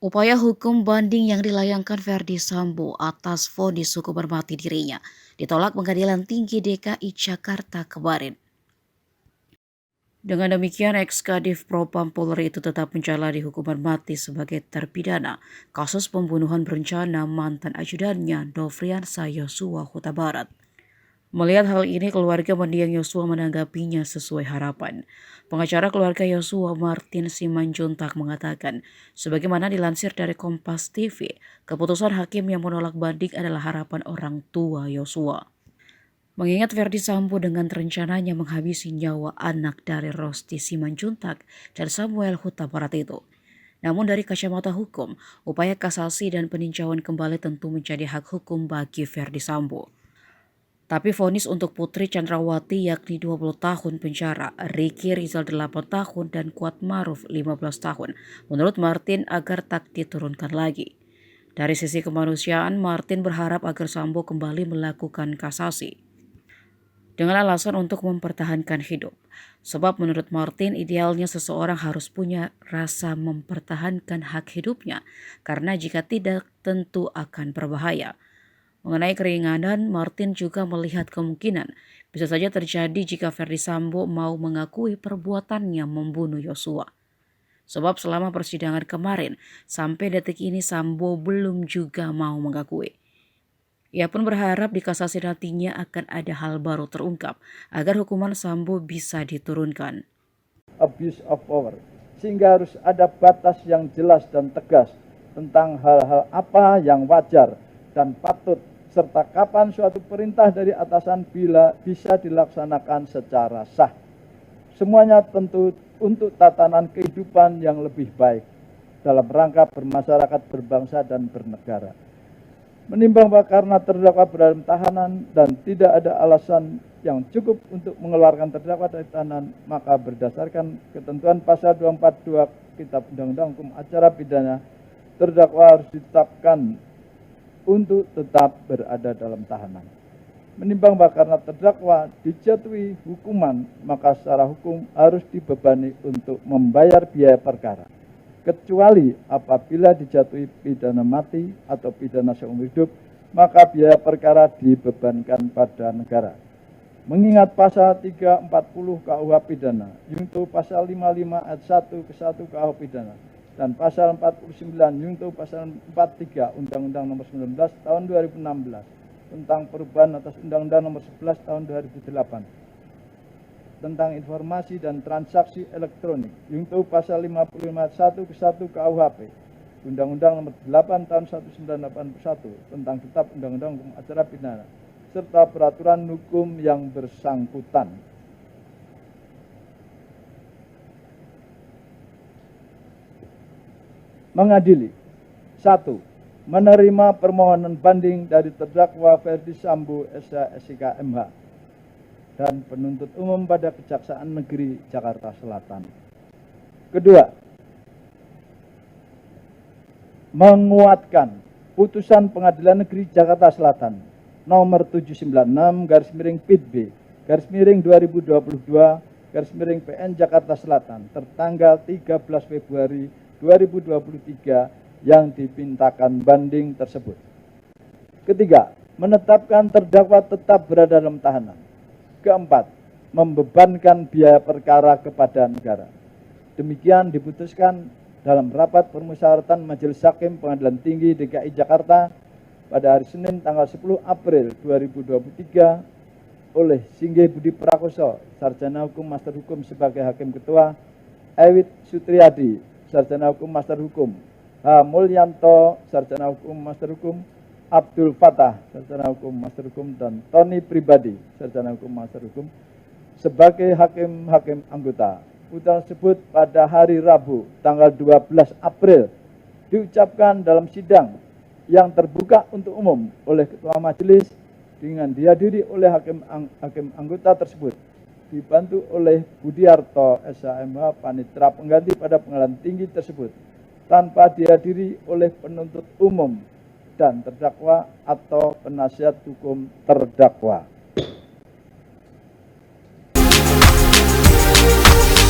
Upaya hukum banding yang dilayangkan Verdi Sambo atas vonis hukuman mati dirinya ditolak Pengadilan Tinggi DKI Jakarta kemarin. Dengan demikian, ex-Kadif Propam Polri itu tetap menjalani hukuman mati sebagai terpidana kasus pembunuhan berencana mantan ajudannya Nofriansah Yosua Huta Barat. Melihat hal ini, keluarga mendiang Yosua menanggapinya sesuai harapan. Pengacara keluarga Yosua Martin Simanjuntak mengatakan, sebagaimana dilansir dari Kompas TV, keputusan hakim yang menolak banding adalah harapan orang tua Yosua. Mengingat Verdi Sambo dengan rencananya menghabisi nyawa anak dari Rosti Simanjuntak dan Samuel Huta Barat itu. Namun dari kacamata hukum, upaya kasasi dan peninjauan kembali tentu menjadi hak hukum bagi Verdi Sambo. Tapi vonis untuk Putri Chandrawati yakni 20 tahun penjara, Ricky Rizal 8 tahun dan Kuat Maruf 15 tahun. Menurut Martin agar tak diturunkan lagi. Dari sisi kemanusiaan, Martin berharap agar Sambo kembali melakukan kasasi dengan alasan untuk mempertahankan hidup. Sebab menurut Martin, idealnya seseorang harus punya rasa mempertahankan hak hidupnya, karena jika tidak tentu akan berbahaya. Mengenai keringanan, Martin juga melihat kemungkinan bisa saja terjadi jika Verdi Sambo mau mengakui perbuatannya membunuh Yosua. Sebab selama persidangan kemarin, sampai detik ini Sambo belum juga mau mengakui. Ia pun berharap di kasasi nantinya akan ada hal baru terungkap agar hukuman Sambo bisa diturunkan. Abuse of power, sehingga harus ada batas yang jelas dan tegas tentang hal-hal apa yang wajar dan patut, serta kapan suatu perintah dari atasan bisa dilaksanakan secara sah. Semuanya tentu untuk tatanan kehidupan yang lebih baik dalam rangka bermasyarakat, berbangsa, dan bernegara. Menimbang bahwa karena terdakwa berada dalam tahanan dan tidak ada alasan yang cukup untuk mengeluarkan terdakwa dari tahanan, maka berdasarkan ketentuan pasal 242 Kitab Undang-Undang Hukum Acara Pidana, terdakwa harus ditetapkan untuk tetap berada dalam tahanan. Menimbang bahwa karena terdakwa dijatuhi hukuman, maka secara hukum harus dibebani untuk membayar biaya perkara, kecuali apabila dijatuhi pidana mati atau pidana seumur hidup, maka biaya perkara dibebankan pada negara. Mengingat pasal 340 KUH Pidana, yaitu pasal 55 ayat 1 ke 1 KUH Pidana, dan pasal 49 yaitu pasal 43 Undang-Undang Nomor 19 Tahun 2016 tentang perubahan atas Undang-Undang Nomor 11 Tahun 2008 tentang informasi dan transaksi elektronik, yaitu pasal 55 ayat 1 ke 1 KUHP, Undang-Undang Nomor 8 Tahun 1981 tentang Kitab Undang-Undang Hukum Acara Pidana, serta peraturan hukum yang bersangkutan. Mengadili: 1. Menerima permohonan banding dari terdakwa Verdi Sambo SH MH dan penuntut umum pada Kejaksaan Negeri Jakarta Selatan. Kedua, menguatkan putusan Pengadilan Negeri Jakarta Selatan nomor 796/PIB/2022/PN Jakarta Selatan tertanggal 13 Februari 2023 yang dipintakan banding tersebut. Ketiga, menetapkan terdakwa tetap berada dalam tahanan. Keempat, membebankan biaya perkara kepada negara. Demikian diputuskan dalam rapat permusyawaratan Majelis Hakim Pengadilan Tinggi DKI Jakarta pada hari Senin tanggal 10 April 2023 oleh Singgih Budi Prakoso, Sarjana Hukum Master Hukum sebagai Hakim Ketua, Ewit Sutriyadi, Sarjana Hukum Master Hukum, H. Mulyanto, Sarjana Hukum Master Hukum, Abdul Fatah, Sarjana Hukum Master Hukum, dan Tony Pribadi, Sarjana Hukum Master Hukum, sebagai hakim-hakim anggota. Putusan tersebut pada hari Rabu, tanggal 12 April, diucapkan dalam sidang yang terbuka untuk umum oleh Ketua Majelis dengan dihadiri oleh hakim anggota tersebut, dibantu oleh Budiarto SHMH Panitera Pengganti pada Pengadilan Tinggi tersebut, tanpa dihadiri oleh penuntut umum dan terdakwa atau penasihat hukum terdakwa.